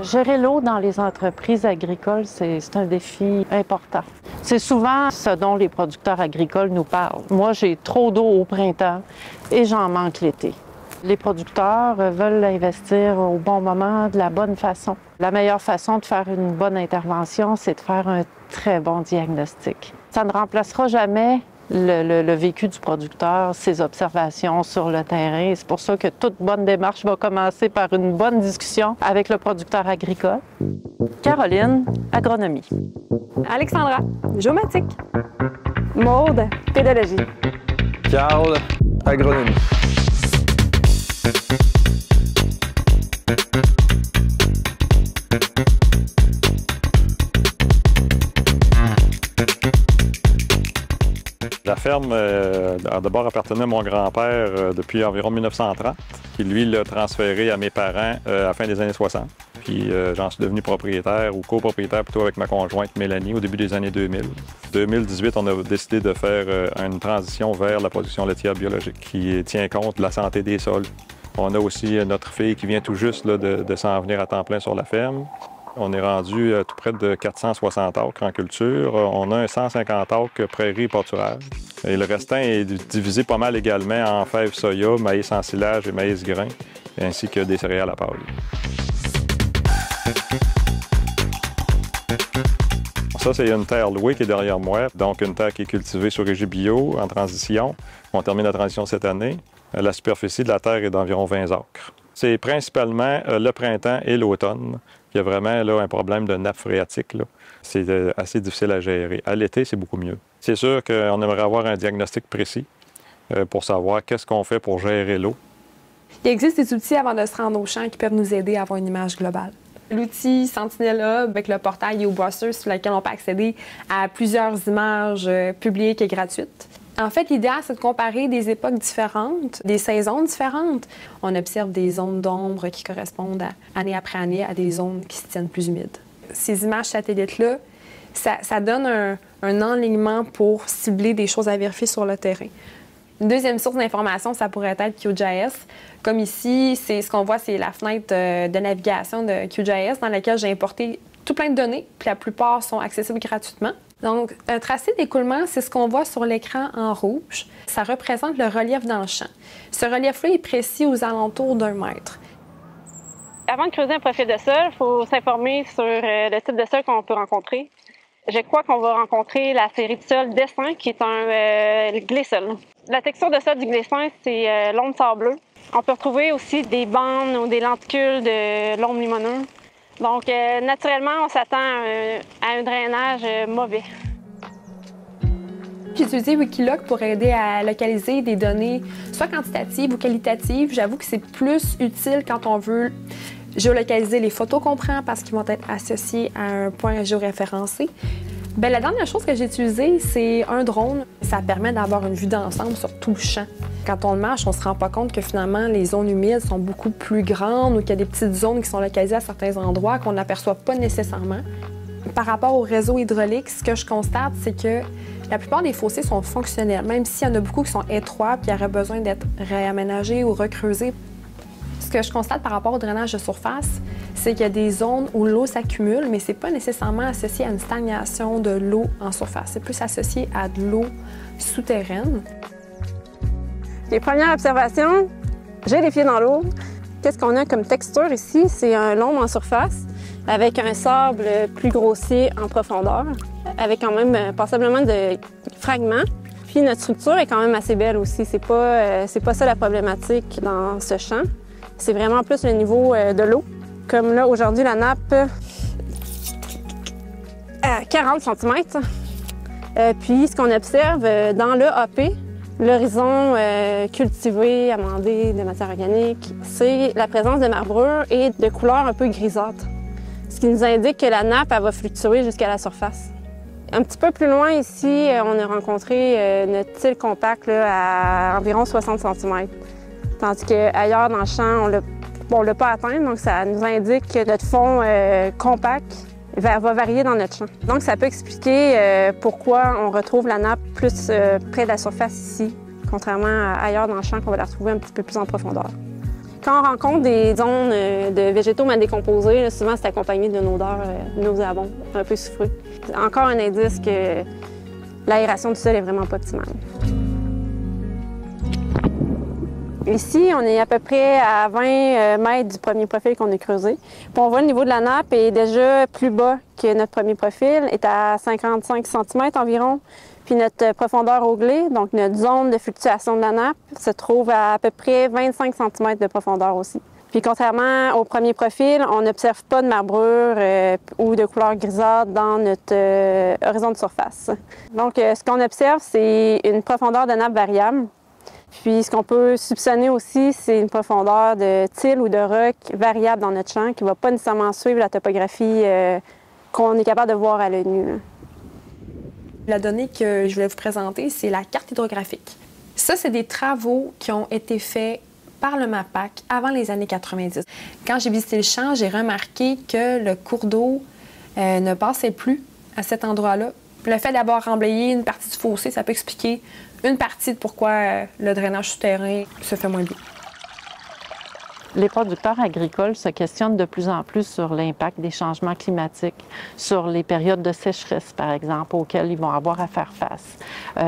Gérer l'eau dans les entreprises agricoles, c'est un défi important. C'est souvent ce dont les producteurs agricoles nous parlent. Moi, j'ai trop d'eau au printemps et j'en manque l'été. Les producteurs veulent investir au bon moment, de la bonne façon. La meilleure façon de faire une bonne intervention, c'est de faire un très bon diagnostic. Ça ne remplacera jamais le vécu du producteur, ses observations sur le terrain. C'est pour ça que toute bonne démarche va commencer par une bonne discussion avec le producteur agricole. Caroline, agronomie. Alexandra, géomatique. Maude, pédologie. Carl, agronomie. La ferme a d'abord appartenu à mon grand-père depuis environ 1930, qui lui l'a transféré à mes parents à la fin des années 60. Puis j'en suis devenu propriétaire ou copropriétaire plutôt avec ma conjointe Mélanie au début des années 2000. En 2018, on a décidé de faire une transition vers la production laitière biologique qui tient compte de la santé des sols. On a aussi notre fille qui vient tout juste là, de s'en venir à temps plein sur la ferme. On est rendu tout près de 460 acres en culture. On a un 150 acres prairies et pâturage. Et le restant est divisé pas mal également en fèves soya, maïs en silage et maïs grain, ainsi que des céréales à pâle. Ça, c'est une terre louée qui est derrière moi, donc une terre qui est cultivée sur régime bio, en transition. On termine la transition cette année. La superficie de la terre est d'environ 20 acres. C'est principalement le printemps et l'automne. Il y a vraiment là, un problème de nappe phréatique. C'est assez difficile à gérer. À l'été, c'est beaucoup mieux. C'est sûr qu'on aimerait avoir un diagnostic précis pour savoir qu'est-ce qu'on fait pour gérer l'eau. Il existe des outils avant de se rendre au champ qui peuvent nous aider à avoir une image globale. L'outil Sentinel Hub avec le portail YouBrowser sur lequel on peut accéder à plusieurs images publiques et gratuites. En fait, l'idéal, c'est de comparer des époques différentes, des saisons différentes. On observe des zones d'ombre qui correspondent année après année à des zones qui se tiennent plus humides. Ces images satellites-là, ça donne un enlignement pour cibler des choses à vérifier sur le terrain. Une deuxième source d'information, ça pourrait être QGIS. Comme ici, ce qu'on voit, c'est la fenêtre de navigation de QGIS dans laquelle j'ai importé tout plein de données, puis la plupart sont accessibles gratuitement. Donc, un tracé d'écoulement, c'est ce qu'on voit sur l'écran en rouge. Ça représente le relief dans le champ. Ce relief-là est précis aux alentours d'1 mètre. Avant de creuser un profil de sol, il faut s'informer sur le type de sol qu'on peut rencontrer. Je crois qu'on va rencontrer la série de sol dessin, qui est un glissol. La texture de sol du glissant, c'est l'ombre sableux. On peut retrouver aussi des bandes ou des lenticules de l'ombre limoneux. Donc, naturellement, on s'attend à un drainage mauvais. J'ai utilisé Wikiloc pour aider à localiser des données, soit quantitatives ou qualitatives. J'avoue que c'est plus utile quand on veut géolocaliser les photos qu'on prend parce qu'ils vont être associés à un point géoréférencé. Bien, la dernière chose que j'ai utilisée, c'est un drone. Ça permet d'avoir une vue d'ensemble sur tout le champ. Quand on le marche, on ne se rend pas compte que finalement, les zones humides sont beaucoup plus grandes ou qu'il y a des petites zones qui sont localisées à certains endroits qu'on n'aperçoit pas nécessairement. Par rapport au réseau hydraulique, ce que je constate, c'est que la plupart des fossés sont fonctionnels, même s'il y en a beaucoup qui sont étroits et qui auraient besoin d'être réaménagés ou recreusés. Ce que je constate par rapport au drainage de surface, c'est qu'il y a des zones où l'eau s'accumule, mais ce n'est pas nécessairement associé à une stagnation de l'eau en surface. C'est plus associé à de l'eau souterraine. Les premières observations, j'ai les pieds dans l'eau. Qu'est-ce qu'on a comme texture ici? C'est un loam en surface avec un sable plus grossier en profondeur, avec quand même passablement de fragments. Puis notre structure est quand même assez belle aussi. C'est pas ça la problématique dans ce champ. C'est vraiment plus le niveau de l'eau. Comme là, aujourd'hui, la nappe à 40 cm. Puis ce qu'on observe dans le AP, l'horizon cultivé, amendé de matière organique, c'est la présence de marbrures et de couleurs un peu grisâtres. Ce qui nous indique que la nappe, elle va fluctuer jusqu'à la surface. Un petit peu plus loin ici, on a rencontré notre tille compact là, à environ 60 cm. Tandis qu'ailleurs dans le champ, on l'a pas atteint, donc ça nous indique que notre fond compact va varier dans notre champ. Donc ça peut expliquer pourquoi on retrouve la nappe plus près de la surface ici, contrairement à ailleurs dans le champ qu'on va la retrouver un petit peu plus en profondeur. Quand on rencontre des zones de végétaux mal décomposés, là, souvent c'est accompagné d'une odeur nauséabonde, un peu soufrée. Encore un indice que l'aération du sol est vraiment pas optimale. Ici, on est à peu près à 20 mètres du premier profil qu'on a creusé. Puis on voit le niveau de la nappe est déjà plus bas que notre premier profil, est à 55 cm environ. Puis notre profondeur au glé, donc notre zone de fluctuation de la nappe, se trouve à peu près 25 cm de profondeur aussi. Puis contrairement au premier profil, on n'observe pas de marbrure ou de couleur grisâtre dans notre horizon de surface. Donc ce qu'on observe, c'est une profondeur de nappe variable. Puis ce qu'on peut soupçonner aussi, c'est une profondeur de till ou de roc variable dans notre champ qui ne va pas nécessairement suivre la topographie qu'on est capable de voir à l'œil nu. La donnée que je voulais vous présenter, c'est la carte hydrographique. Ça, c'est des travaux qui ont été faits par le MAPAC avant les années 90. Quand j'ai visité le champ, j'ai remarqué que le cours d'eau ne passait plus à cet endroit-là. Le fait d'avoir remblayé une partie du fossé, ça peut expliquer une partie de pourquoi le drainage souterrain se fait moins bien. Les producteurs agricoles se questionnent de plus en plus sur l'impact des changements climatiques, sur les périodes de sécheresse, par exemple, auxquelles ils vont avoir à faire face,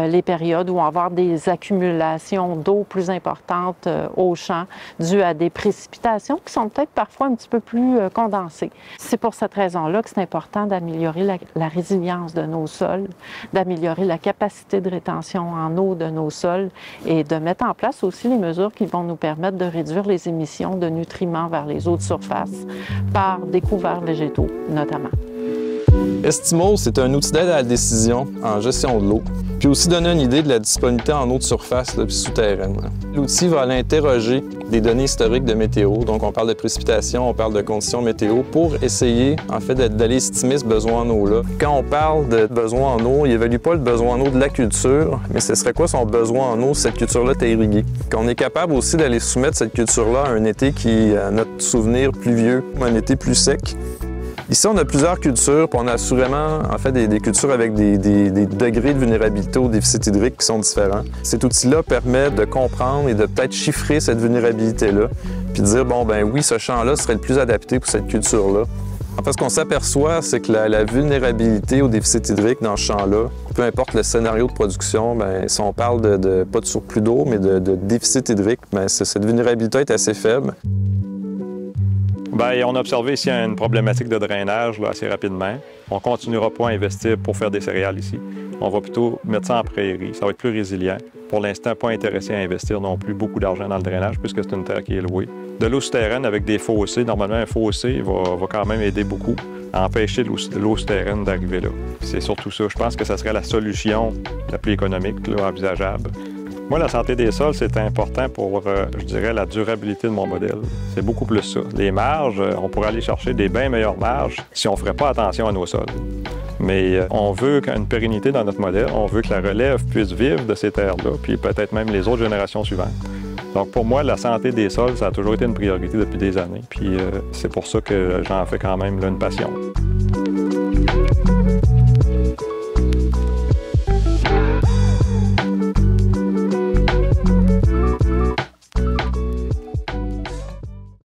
les périodes où on va avoir des accumulations d'eau plus importantes aux champs dues à des précipitations qui sont peut-être parfois un petit peu plus condensées. C'est pour cette raison-là que c'est important d'améliorer la résilience de nos sols, d'améliorer la capacité de rétention en eau de nos sols et de mettre en place aussi les mesures qui vont nous permettre de réduire les émissions de nutriments vers les eaux de surface par des couverts végétaux, notamment. Estimo, c'est un outil d'aide à la décision en gestion de l'eau, puis aussi donner une idée de la disponibilité en eau de surface puis souterraine. L'outil va aller interroger des données historiques de météo, donc on parle de précipitations, on parle de conditions météo, pour essayer en fait d'aller estimer ce besoin en eau-là. Quand on parle de besoin en eau, il n'évalue pas le besoin en eau de la culture, mais ce serait quoi son besoin en eau si cette culture-là est irriguée. On est capable aussi d'aller soumettre cette culture-là à un été qui, à notre souvenir, pluvieux, un été plus sec. Ici, on a plusieurs cultures, puis on a assurément en fait des cultures avec des degrés de vulnérabilité au déficit hydrique qui sont différents. Cet outil-là permet de comprendre et de peut-être chiffrer cette vulnérabilité-là, puis de dire, bon, ben oui, ce champ-là serait le plus adapté pour cette culture-là. En fait, ce qu'on s'aperçoit, c'est que la vulnérabilité au déficit hydrique dans ce champ-là, peu importe le scénario de production, bien, si on parle pas de surplus d'eau, mais de déficit hydrique, bien, cette vulnérabilité est assez faible. Bien, on a observé ici une problématique de drainage là, assez rapidement. On ne continuera pas à investir pour faire des céréales ici. On va plutôt mettre ça en prairie. Ça va être plus résilient. Pour l'instant, pas intéressé à investir non plus beaucoup d'argent dans le drainage puisque c'est une terre qui est louée. De l'eau souterraine avec des fossés, normalement, un fossé va quand même aider beaucoup à empêcher l'eau souterraine d'arriver là. C'est surtout ça. Je pense que ça serait la solution la plus économique, là, envisageable. Moi, la santé des sols, c'est important pour, je dirais, la durabilité de mon modèle. C'est beaucoup plus ça. Les marges, on pourrait aller chercher des bien meilleures marges si on ne ferait pas attention à nos sols. Mais on veut une pérennité dans notre modèle. On veut que la relève puisse vivre de ces terres-là, puis peut-être même les autres générations suivantes. Donc, pour moi, la santé des sols, ça a toujours été une priorité depuis des années. Puis c'est pour ça que j'en fais quand même là, une passion.